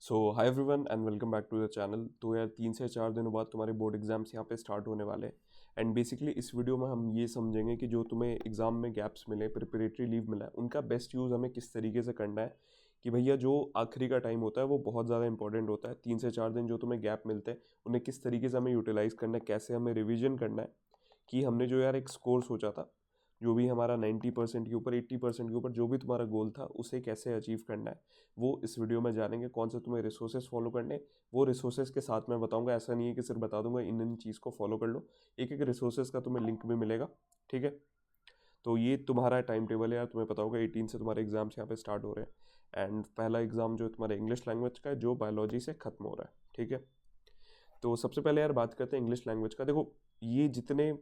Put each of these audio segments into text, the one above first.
So hi everyone and welcome back to the channel. तो यार 3 से 4 दिनों बाद तुम्हारे बोर्ड एग्जाम्स यहाँ पे स्टार्ट होने वाले हैं। एंड बेसिकली इस वीडियो में हम ये समझेंगे कि जो तुम्हें एग्जाम में गैप्स मिले, प्रिपरेटरी लीव मिला है, उनका बेस्ट यूज़ हमें किस तरीके से करना है। कि भैया जो आखिरी का टाइम होता है वो बहुत ज़्यादा इंपॉर्टेंट होता है। 3 से 4 दिन जो तुम्हें गैप मिलते हैं उन्हें किस तरीके से हमें यूटिलाइज़ करना है, कैसे हमें रिविजन करना है। कि हमने जो यार एक स्कोर सोचा था, जो भी हमारा 90% के ऊपर, 80% के ऊपर जो भी तुम्हारा गोल था, उसे कैसे अचीव करना है वो इस वीडियो में जानेंगे। कौन से तुम्हें रिसोर्सेज फॉलो करने, वो रिसोर्सेज के साथ मैं बताऊंगा। ऐसा नहीं है कि सिर्फ बता दूंगा इन इन चीज़ को फॉलो कर लो, एक एक रिसोर्सेज का तुम्हें लिंक भी मिलेगा। ठीक है, तो ये तुम्हारा टाइम टेबल है यार। तुम्हें पता होगा 18 से तुम्हारे एग्जाम्स यहाँ पे स्टार्ट हो रहे हैं। एंड पहला एग्जाम जो तुम्हारे इंग्लिश लैंग्वेज का है, जो बायोलॉजी से खत्म हो रहा है। ठीक है, तो सबसे पहले यार बात करते हैं इंग्लिश लैंग्वेज का। देखो, ये जितने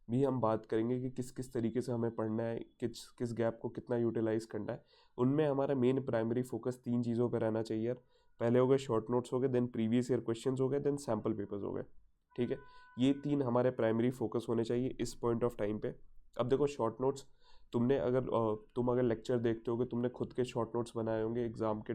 भी हम बात करेंगे कि किस किस तरीके से हमें पढ़ना है, किस किस गैप को कितना यूटिलाइज करना है, उनमें हमारा मेन प्राइमरी फोकस 3 चीज़ों पर रहना चाहिए यार। पहले हो गए शॉर्ट नोट्स हो गए, देन प्रीवियस ईयर क्वेश्चंस हो गए, देन सैम्पल पेपर्स हो गए। ठीक है, ये तीन हमारे प्राइमरी फोकस होने चाहिए इस पॉइंट ऑफ टाइम पे। अब देखो, शॉर्ट नोट्स तुमने अगर तुम अगर लेक्चर देखते होगे, तुमने खुद के शॉर्ट नोट्स बनाए होंगे एग्जाम के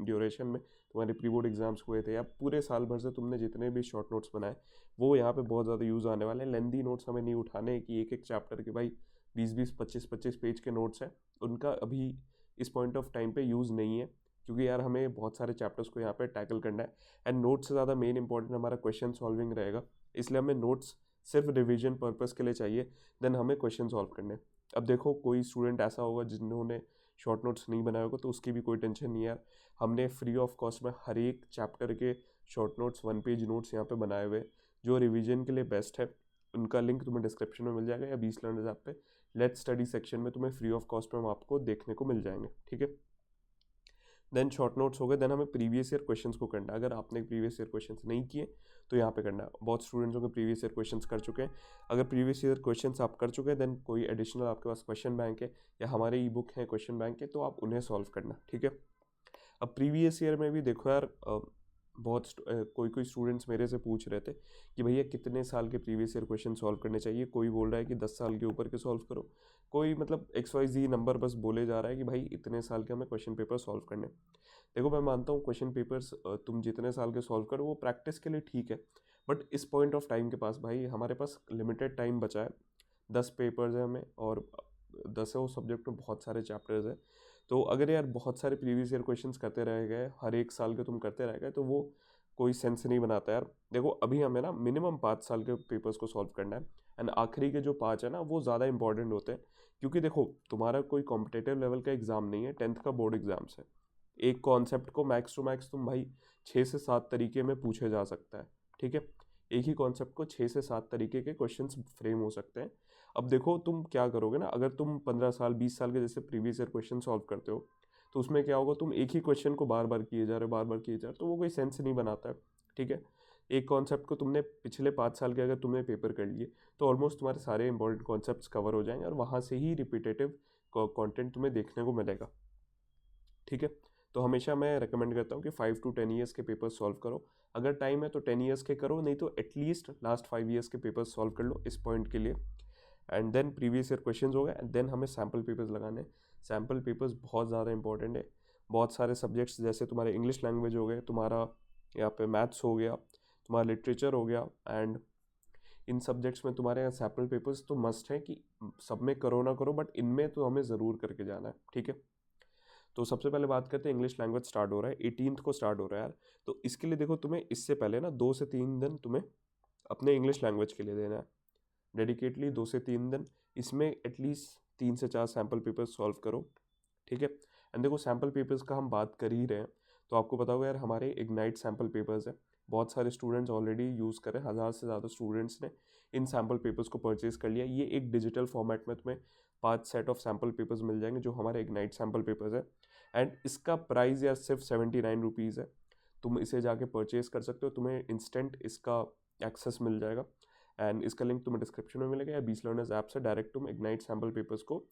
ड्यूरेशन में। तुम्हारे प्री बोर्ड एग्जाम्स हुए थे या पूरे साल भर से तुमने जितने भी शॉर्ट नोट्स बनाए, वो यहाँ पे बहुत ज़्यादा यूज़ आने वाले हैं। लेंदी नोट्स हमें नहीं उठाने हैं कि एक एक चैप्टर के भाई 20-20, 25-25 पेज के नोट्स हैं। उनका अभी इस पॉइंट ऑफ टाइम पे यूज़ नहीं है, क्योंकि यार हमें बहुत सारे चैप्टर्स को यहाँ पे टैकल करना है। एंड नोट्स से ज़्यादा मेन इंपॉर्टेंट हमारा क्वेश्चन सॉल्विंग रहेगा। इसलिए हमें नोट्स सिर्फ रिविजन पर्पज़ के लिए चाहिए, देन हमें क्वेश्चन सॉल्व करने। अब देखो, कोई स्टूडेंट ऐसा होगा जिन्होंने शॉर्ट नोट्स नहीं बनाया होगा, तो उसकी भी कोई टेंशन नहीं है यार। हमने फ्री ऑफ कॉस्ट में हर एक चैप्टर के शॉर्ट नोट्स, 1 पेज नोट्स यहाँ पे बनाए हुए हैं, जो रिवीजन के लिए बेस्ट है। उनका लिंक तुम्हें डिस्क्रिप्शन में मिल जाएगा या 20 लर्नर्स ऐप पे लेट्स स्टडी सेक्शन में तुम्हें फ्री ऑफ कॉस्ट में आपको देखने को मिल जाएंगे। ठीक है, देन शॉर्ट नोट्स हो गए, देन हमें प्रीवियस ईयर क्वेश्चंस को करना है। अगर आपने प्रीवियस ईयर क्वेश्चंस नहीं किए तो यहाँ पे करना है। बहुत स्टूडेंट्स होंगे प्रीवियस ईयर क्वेश्चंस कर चुके हैं। अगर प्रीवियस ईयर क्वेश्चंस आप कर चुके हैं, देन कोई एडिशनल आपके पास क्वेश्चन बैंक है या हमारे ई बुक है क्वेश्चन बैंक के, तो आप उन्हें सॉल्व करना। ठीक है, अब प्रीवियस ईयर में भी देखो यार, कोई कोई स्टूडेंट्स मेरे से पूछ रहे थे कि भैया कितने साल के प्रीवियस ईयर क्वेश्चन सॉल्व करने चाहिए। कोई बोल रहा है कि 10 साल के ऊपर के सॉल्व करो, कोई मतलब XYZ नंबर बस बोले जा रहा है कि भाई इतने साल के हमें क्वेश्चन पेपर सॉल्व करने। देखो, मैं मानता हूँ क्वेश्चन पेपर्स तुम जितने साल के सॉल्व करो वो प्रैक्टिस के लिए ठीक है। बट इस पॉइंट ऑफ टाइम के पास भाई हमारे पास लिमिटेड टाइम बचा है। 10 पेपर्स है हमें, और 10 सब्जेक्ट में बहुत सारे चैप्टर्स हैं। तो अगर यार बहुत सारे प्रीवियस ईयर क्वेश्चंस करते रह गए, हर एक साल के तुम करते रह गए, तो वो कोई सेंस नहीं बनाता यार। देखो, अभी हमें ना मिनिमम 5 साल के पेपर्स को सॉल्व करना है। एंड आखिरी के जो 5 है ना, वो ज़्यादा इंपॉर्टेंट होते हैं। क्योंकि देखो, तुम्हारा कोई कॉम्पिटेटिव लेवल का एग्जाम नहीं है, 10th का बोर्ड एग्जाम्स है। एक कॉन्सेप्ट को मैक्स टू मैक्स तुम भाई 6 से 7 तरीके में पूछे जा सकता है। ठीक है, एक ही कॉन्सेप्ट को 6 से 7 तरीके के क्वेश्चंस फ्रेम हो सकते हैं। अब देखो, तुम क्या करोगे ना, अगर तुम 15 साल 20 साल के जैसे प्रीवियस ईयर क्वेश्चन सॉल्व करते हो, तो उसमें क्या होगा, तुम एक ही क्वेश्चन को बार बार किए जा रहे हो, बार बार किए जा रहे हो, तो वो कोई सेंस नहीं बनाता है। ठीक है, एक कॉन्सेप्ट को तुमने पिछले 5 साल के अगर तुमने पेपर कर लिए, तो ऑलमोस्ट तुम्हारे सारे इंपॉर्टेंट कॉन्सेप्ट्स कवर हो जाएंगे और वहाँ से ही रिपीटेटिव कंटेंट तुम्हें देखने को मिलेगा। ठीक है, तो हमेशा मैं रिकमेंड करता हूँ कि 5 to 10 ईयर्स के पेपर सॉल्व करो। अगर टाइम है तो 10 ईयर्स के करो, नहीं तो एटलीस्ट लास्ट 5 ईयर्स के पेपर सॉल्व कर लो इस पॉइंट के लिए। And then previous year questions हो गए, एंड देन हमें सैम्पल पेपर्स लगाने। सैम्पल पेपर्स बहुत ज़्यादा इंपॉर्टेंट है। बहुत सारे सब्जेक्ट्स जैसे तुम्हारे इंग्लिश लैंग्वेज हो गए, तुम्हारा यहाँ पे मैथ्स हो गया, तुम्हारा लिटरेचर हो गया, एंड इन सब्जेक्ट्स में तुम्हारे यहाँ सैम्पल पेपर्स तो मस्ट है कि सब में करो ना करो, बट इनमें तो हमें ज़रूर करके जाना है। ठीक है, तो सबसे पहले बात करते हैं, इंग्लिश लैंग्वेज स्टार्ट हो रहा है 18th को स्टार्ट हो रहा है यार। तो इसके लिए देखो, तुम्हें इससे पहले ना 2 से 3 दिन तुम्हें अपने इंग्लिश लैंग्वेज के लिए देना है, डेडिकेटली 2 से 3 दिन। इसमें एटलीस्ट 3 से 4 सैम्पल पेपर्स सॉल्व करो। ठीक है, एंड देखो, सैम्पल पेपर्स का हम बात कर ही रहे हैं, तो आपको पता होगा यार हमारे इग्नाइट सैम्पल पेपर्स हैं। बहुत सारे स्टूडेंट्स ऑलरेडी यूज़ करें, 1000 से ज़्यादा स्टूडेंट्स ने इन सैम्पल पेपर्स को परचेज कर लिया। ये एक डिजिटल फॉर्मेट में तुम्हें 5 सेट ऑफ सैम्पल पेपर्स मिल जाएंगे, जो हमारे इग्नाइट सैम्पल पेपर्स है। एंड इसका प्राइस यार सिर्फ 79 रुपीज़ है। तुम इसे जाके परचेज कर सकते हो, तुम्हें इंस्टेंट इसका एक्सेस मिल जाएगा। एंड इसका लिंक तुम्हें डिस्क्रिप्शन में मिलेगा, या 20 लर्नर्स ऐप से डायरेक्ट तुम इग्नाइट सैम्पल पेपर्स को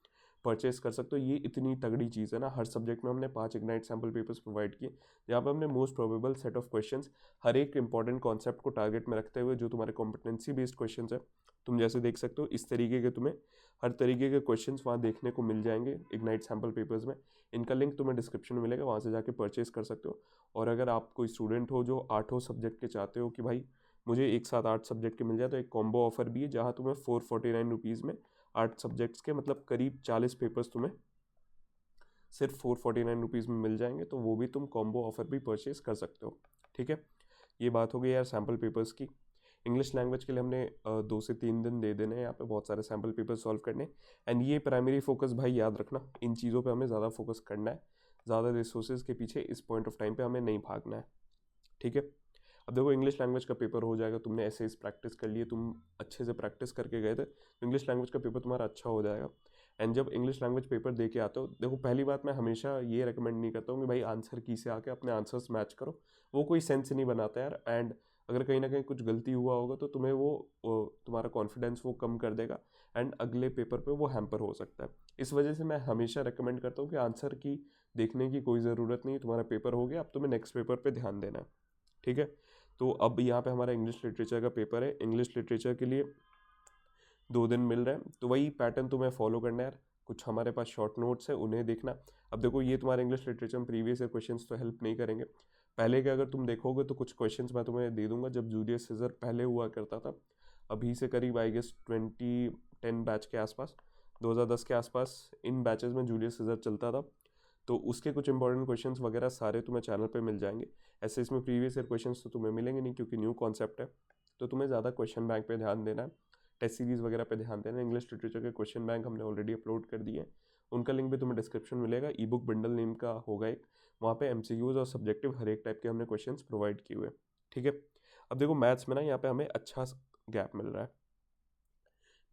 परचेस कर सकते हो। ये इतनी तगड़ी चीज़ है ना, हर सब्जेक्ट में हमने 5 इग्नाइट सैम्पल पेपर्स प्रोवाइड किए, जहाँ पे हमने most probable set of questions हर एक इंपॉर्टेंट कॉन्सेप्ट को टारगेट में रखते हुए, जो तुम्हारे कॉम्पिटेंसी बेस्ड क्वेश्चंस है, तुम जैसे देख सकते हो इस तरीके के तुम्हें हर तरीके के क्वेश्चंस वहाँ देखने को मिल जाएंगे इग्नाइट सैम्पल पेपर्स में। इनका लिंक तुम्हें डिस्क्रिप्शन में मिलेगा, वहाँ से जाके परचेस कर सकते हो। और अगर आप कोई स्टूडेंट हो जो 8 सब्जेक्ट के चाहते हो कि भाई मुझे एक साथ 8 सब्जेक्ट के मिल जाए, तो एक कॉम्बो ऑफर भी है, जहाँ तुम्हें 449 रुपीज़ में 8 सब्जेक्ट्स के मतलब करीब 40 पेपर्स तुम्हें सिर्फ 449 रुपीज़ में मिल जाएंगे। तो वो भी तुम कॉम्बो ऑफर भी परचेज कर सकते हो। ठीक है, ये बात हो गई यार सैम्पल पेपर्स की। इंग्लिश लैंग्वेज के लिए हमने 2 से 3 दिन दे देने हैं यहाँ पे बहुत सारे सैम्पल पेपर सॉल्व करने। एंड ये प्राइमरी फोकस भाई याद रखना, इन चीज़ों पे हमें ज़्यादा फोकस करना है, ज़्यादा रिसोर्सेज के पीछे इस पॉइंट ऑफ टाइम पे हमें नहीं भागना है। ठीक है, अब देखो इंग्लिश लैंग्वेज का पेपर हो जाएगा, तुमने ऐसे इस प्रैक्टिस कर लिए, तुम अच्छे से प्रैक्टिस करके गए थे, तो इंग्लिश लैंग्वेज का पेपर तुम्हारा अच्छा हो जाएगा। एंड जब इंग्लिश लैंग्वेज पेपर दे के आते हो, देखो पहली बात मैं हमेशा ये रेकमेंड नहीं करता हूँ कि भाई आंसर की से आके अपने आंसर्स मैच करो, वो कोई सेंस नहीं बनाता यार। एंड अगर कहीं ना कहीं कुछ गलती हुआ होगा तो तुम्हें वो तुम्हारा कॉन्फिडेंस वो कम कर देगा, एंड अगले पेपर पे वो हैम्पर हो सकता है। इस वजह से मैं हमेशा रेकमेंड करता हूँ कि आंसर की देखने की कोई ज़रूरत नहीं, तुम्हारा पेपर हो गया, अब तुम्हें नेक्स्ट पेपर पे ध्यान देना है। ठीक है, तो अब यहाँ पे हमारा इंग्लिश लिटरेचर का पेपर है। इंग्लिश लिटरेचर के लिए 2 दिन मिल रहे हैं, तो वही पैटर्न तुम्हें फॉलो करना है यार। कुछ हमारे पास शॉर्ट नोट्स है, उन्हें देखना। अब देखो ये तुम्हारे इंग्लिश लिटरेचर में प्रीवियस ईयर क्वेश्चंस तो हेल्प नहीं करेंगे। पहले के अगर तुम देखोगे तो कुछ क्वेश्चंस मैं तुम्हें दे दूंगा, जब जूलियस सीजर पहले हुआ करता था, अभी से करीब आई गेस 2010 बैच के आसपास, 2010 के आसपास इन बैचेस में जूलियस सीजर चलता था। तो उसके कुछ इंपॉर्टेंट क्वेश्चंस वगैरह सारे तुम्हें चैनल पे मिल जाएंगे। ऐसे इसमें प्रीवियस ईयर क्वेश्चंस तो तुम्हें मिलेंगे नहीं, क्योंकि न्यू कॉन्सेप्ट है, तो तुम्हें ज़्यादा क्वेश्चन बैंक पे ध्यान देना है, टेस्ट सीरीज़ वगैरह पे ध्यान देना है। इंग्लिश लिटरेचर के क्वेश्चन बैंक हमने ऑलरेडी अपलोड कर दिए हैं, उनका लिंक भी तुम्हें डिस्क्रिप्शन मिलेगा। ई बुक बंडल नेम का होगा एक, वहाँ पे MCQs और सब्जेक्टिव हर एक टाइप के हमने क्वेश्चंस प्रोवाइड किए हुए हैं। ठीक है, अब देखो मैथ्स में ना यहाँ पे हमें अच्छा गैप मिल रहा है,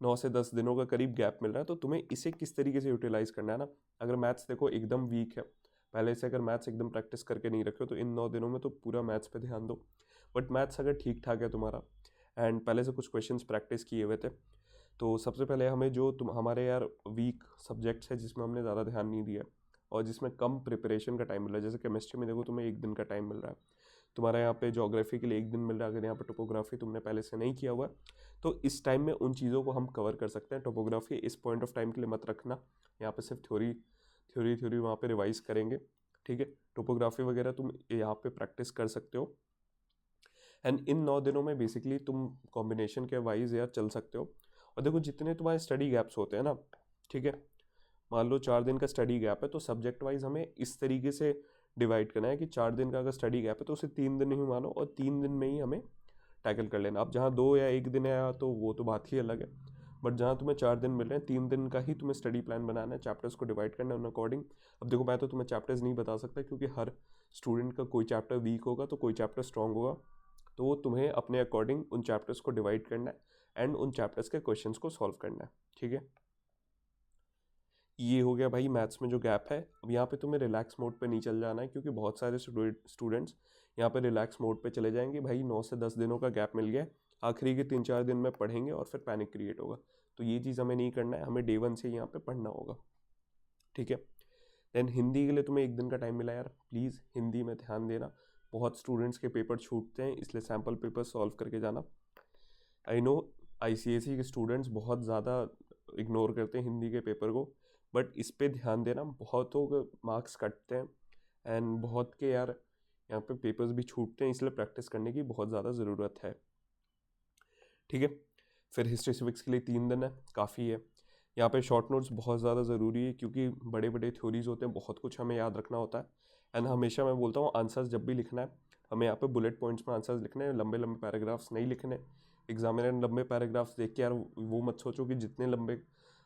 9 से 10 दिनों का करीब गैप मिल रहा है, तो तुम्हें इसे किस तरीके से यूटिलाइज करना है ना। अगर मैथ्स देखो एकदम वीक है, पहले से अगर मैथ्स एकदम प्रैक्टिस करके नहीं रखे हो, तो इन 9 दिनों में तो पूरा मैथ्स पे ध्यान दो। बट मैथ्स अगर ठीक ठाक है तुम्हारा, एंड पहले से कुछ क्वेश्चंस प्रैक्टिस किए हुए थे, तो सबसे पहले हमें जो तुम हमारे यार वीक सब्जेक्ट्स है जिसमें हमने ज़्यादा ध्यान नहीं दिया और जिसमें कम प्रिपरेशन का टाइम मिल रहा है, जैसे केमिस्ट्री में देखो तुम्हें 1 दिन का टाइम मिल रहा है, तुम्हारा यहाँ पे ज्योग्राफी के लिए 1 दिन मिल रहा है, अगर यहाँ पे टोपोग्राफी तुमने पहले से नहीं किया हुआ है, तो इस टाइम में उन चीज़ों को हम कवर कर सकते हैं। टोपोग्राफी इस पॉइंट ऑफ टाइम के लिए मत रखना, यहाँ पे सिर्फ थ्योरी वहाँ पे रिवाइज करेंगे। ठीक है, टोपोग्राफी वगैरह तुम यहाँ पे प्रैक्टिस कर सकते हो। एंड इन 9 दिनों में बेसिकली तुम कॉम्बिनेशन के वाइज यार चल सकते हो। और देखो जितने तुम्हारे स्टडी गैप्स होते हैं ना, ठीक है, मान लो 4 दिन का स्टडी गैप है, तो सब्जेक्ट वाइज हमें इस तरीके से डिवाइड करना है कि 4 दिन का अगर स्टडी गैप है तो उसे 3 दिन ही मानो, और 3 दिन में ही हमें टैकल कर लेना। अब जहाँ 2 या 1 दिन है तो वो तो बात ही अलग है, बट जहाँ तुम्हें 4 दिन मिल रहे हैं, 3 दिन का ही तुम्हें स्टडी प्लान बनाना है, चैप्टर्स को डिवाइड करना है उन अकॉर्डिंग। अब देखो मैं तो तुम्हें चैप्टर्स नहीं बता सकता, क्योंकि हर स्टूडेंट का कोई चैप्टर वीक होगा तो कोई चैप्टर स्ट्रॉन्ग होगा, तो वो तुम्हें अपने अकॉर्डिंग उन चैप्टर्स को डिवाइड करना है एंड उन चैप्टर्स के क्वेश्चंस को सॉल्व करना है। ठीक है, ये हो गया भाई मैथ्स में जो गैप है। अब यहाँ पे तुम्हें रिलैक्स मोड पे नहीं चल जाना है, क्योंकि बहुत सारे स्टूडेंट्स यहाँ पे रिलैक्स मोड पे चले जाएंगे। भाई 9 से 10 दिनों का गैप मिल गया है, आखिरी के 3-4 दिन में पढ़ेंगे और फिर पैनिक क्रिएट होगा, तो ये चीज़ हमें नहीं करना है, हमें डे 1 से यहाँ पे पढ़ना होगा। ठीक है, देन हिंदी के लिए तुम्हें 1 दिन का टाइम मिला यार, प्लीज़ हिंदी में ध्यान देना। बहुत स्टूडेंट्स के पेपर छूटते हैं, इसलिए सैम्पल पेपर सॉल्व करके जाना। आई नो ICSE के स्टूडेंट्स बहुत ज़्यादा इग्नोर करते हैं हिंदी के पेपर को, बट इस पे ध्यान देना, बहुतों के मार्क्स कटते हैं एंड बहुत के यार यहाँ पे पेपर्स भी छूटते हैं, इसलिए प्रैक्टिस करने की बहुत ज़्यादा ज़रूरत है। ठीक है, फिर हिस्ट्री सिविक्स के लिए 3 दिन है, काफ़ी है। यहाँ पे शॉर्ट नोट्स बहुत ज़्यादा ज़रूरी है, क्योंकि बड़े बड़े थ्योरीज होते हैं, बहुत कुछ हमें याद रखना होता है। एंड हमेशा मैं बोलता हूँ आंसर्स जब भी लिखना है, हमें यहाँ पे बुलेट पॉइंट्स में आंसर्स लिखने हैं, लंबे लंबे पैराग्राफ्स नहीं लिखने। एग्जामिनर लंबे पैराग्राफ्स देख के यार वो मत सोचो कि जितने लंबे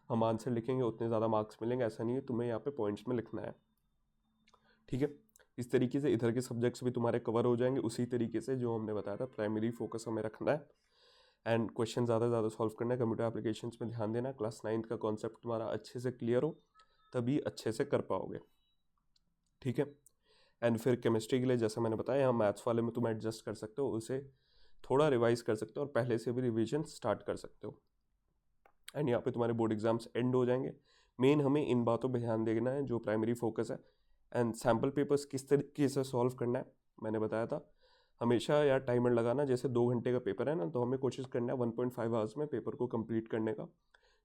हम आंसर लिखेंगे उतने ज़्यादा मार्क्स मिलेंगे, ऐसा नहीं है, तुम्हें यहाँ पे पॉइंट्स में लिखना है। ठीक है, इस तरीके से इधर के सब्जेक्ट्स भी तुम्हारे कवर हो जाएंगे, उसी तरीके से जो हमने बताया था, प्राइमरी फोकस हमें रखना है एंड क्वेश्चन ज़्यादा से ज़्यादा सॉल्व करना है। कंप्यूटर एप्लीकेशंस में ध्यान देना, क्लास 9th का कॉन्सेप्ट तुम्हारा अच्छे से क्लियर हो, तभी अच्छे से कर पाओगे। ठीक है, एंड फिर केमिस्ट्री के लिए जैसा मैंने बताया, यहाँ मैथ्स वाले में तुम एडजस्ट कर सकते हो, उसे थोड़ा रिवाइज कर सकते हो और पहले से भी रिविजन स्टार्ट कर सकते हो। एंड यहाँ पे तुम्हारे बोर्ड एग्जाम्स एंड हो जाएंगे, मेन हमें इन बातों पे ध्यान देना है जो प्राइमरी फोकस है। एंड सैम्पल पेपर्स किस तरीके से सॉल्व करना है मैंने बताया था। हमेशा यार टाइमर लगाना, जैसे 2 घंटे का पेपर है ना, तो हमें कोशिश करना है 1.5 आवर्स में पेपर को कंप्लीट करने का।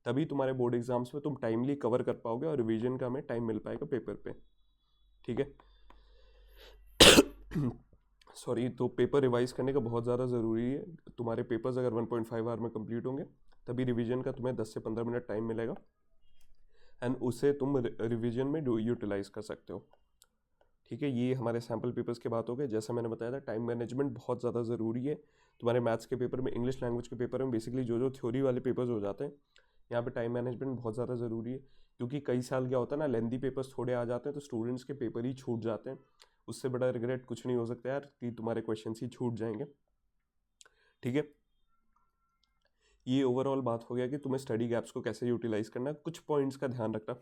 तभी तुम्हारे बोर्ड एग्जाम्स में तुम टाइमली कवर कर पाओगे और रिवीजन का हमें टाइम मिल पाएगा पेपर पे, ठीक है। सॉरी, तो पेपर रिवाइज करने का बहुत ज़्यादा ज़रूरी है। तुम्हारे पेपर्स अगर 1.5 आवर में कंप्लीट होंगे तभी रिवीजन का तुम्हें 10 से 15 मिनट टाइम मिलेगा एंड उसे तुम रिवीजन में यूटिलाइज कर सकते हो, ठीक है। ये हमारे सैम्पल पेपर्स की बात हो गई। जैसा मैंने बताया था, टाइम मैनेजमेंट बहुत ज़्यादा ज़रूरी है। तुम्हारे मैथ्स के पेपर में, इंग्लिश लैंग्वेज के पेपर में बेसिकली जो थ्योरी वाले पेपर्स हो जाते हैं, यहाँ पे टाइम मैनेजमेंट बहुत ज़्यादा ज़रूरी है। क्योंकि कई साल क्या होता है ना, लेंदी पेपर्स थोड़े आ जाते हैं तो स्टूडेंट्स के पेपर ही छूट जाते हैं। उससे बड़ा रिग्रेट कुछ नहीं हो सकता यार कि तुम्हारे क्वेश्चन ही छूट जाएंगे, ठीक है। ये ओवरऑल बात हो गया कि तुम्हें स्टडी गैप्स को कैसे यूटिलाइज करना है। कुछ पॉइंट्स का ध्यान रखना।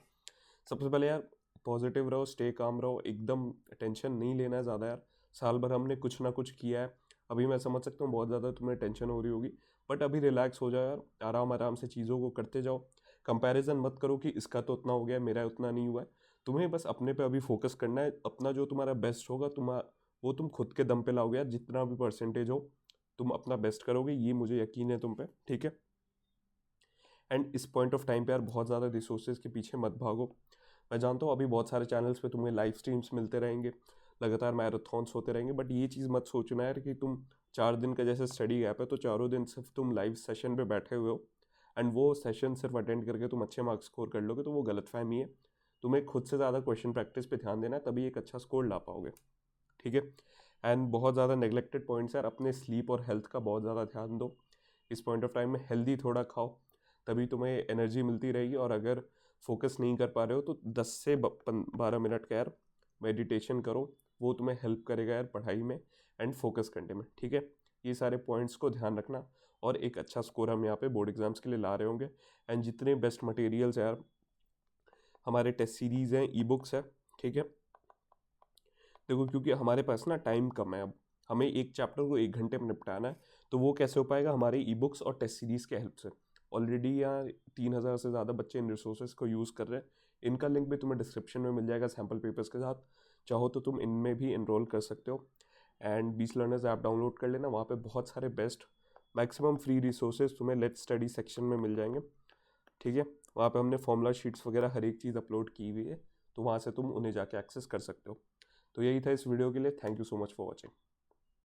सबसे पहले यार, पॉजिटिव रहो, स्टे काम रहो, एकदम टेंशन नहीं लेना है ज़्यादा यार। साल भर हमने कुछ ना कुछ किया है। अभी मैं समझ सकता हूँ बहुत ज़्यादा तुम्हें टेंशन हो रही होगी, बट अभी रिलैक्स हो जाओ यार, आराम आराम से चीज़ों को करते जाओ। कंपैरिजन मत करो कि इसका तो उतना हो गया, मेरा उतना नहीं हुआ है। तुम्हें बस अपने पे अभी फोकस करना है। अपना जो तुम्हारा बेस्ट होगा वो तुम खुद के दम पे लाओगे यार। जितना भी परसेंटेज हो तुम अपना बेस्ट करोगे, ये मुझे यकीन है तुम पे, ठीक है। एंड इस पॉइंट ऑफ टाइम पे यार बहुत ज़्यादा रिसोर्सेज के पीछे मत भागो। मैं जानता हूँ अभी बहुत सारे चैनल्स पे तुम्हें लाइव स्ट्रीम्स मिलते रहेंगे, लगातार मैराथन्स होते रहेंगे, बट ये चीज़ मत सोचना यार कि तुम 4 दिन का जैसे स्टडी गैप है तो चारों दिन सिर्फ तुम लाइव सेशन पे बैठे हुए हो एंड वो सेशन सिर्फ अटेंड करके तुम अच्छे मार्क्स स्कोर कर लोगे, तो वो गलतफहमी है। तुम्हें खुद से ज़्यादा क्वेश्चन प्रैक्टिस पे ध्यान देना है, तभी एक अच्छा स्कोर ला पाओगे, ठीक है। एंड बहुत ज़्यादा नेग्लेक्टेड पॉइंट्स यार, अपने स्लीप और हेल्थ का बहुत ज़्यादा ध्यान दो। इस पॉइंट ऑफ टाइम में हेल्दी थोड़ा खाओ, तभी तुम्हें एनर्जी मिलती रहेगी। और अगर फोकस नहीं कर पा रहे हो तो 10 से 12 मिनट का यार मेडिटेशन करो, वो तुम्हें हेल्प करेगा यार पढ़ाई में एंड फोकस करने में, ठीक है। ये सारे पॉइंट्स को ध्यान रखना और एक अच्छा स्कोर हम यहाँ पे बोर्ड एग्जाम्स के लिए ला रहे होंगे। एंड जितने बेस्ट मटेरियल्स यार, हमारे टेस्ट सीरीज़ हैं, ई बुक्स है, ठीक है। देखो क्योंकि हमारे पास ना टाइम कम है, अब हमें एक चैप्टर को 1 घंटे में निपटाना है, तो वो कैसे हो पाएगा? हमारे ई बुक्स और टेस्ट सीरीज़ के हेल्प से। ऑलरेडी यहाँ 3,000 से ज़्यादा बच्चे इन रिसोर्सेज को यूज़ कर रहे हैं। इनका लिंक भी तुम्हें डिस्क्रिप्शन में मिल जाएगा सैम्पल पेपर्स के साथ। चाहो तो तुम इनमें भी इनरोल कर सकते हो। एंड 20 लर्नर्स ऐप डाउनलोड कर लेना, वहाँ पे बहुत सारे बेस्ट मैक्सिमम फ्री रिसोर्सेज तुम्हें लेट्स स्टडी सेक्शन में मिल जाएंगे, ठीक है। वहाँ पे हमने फॉर्मूला शीट्स वगैरह हर एक चीज़ अपलोड की हुई है, तो वहाँ से तुम उन्हें जाके एक्सेस कर सकते हो। तो यही था इस वीडियो के लिए। Thank you so much for watching.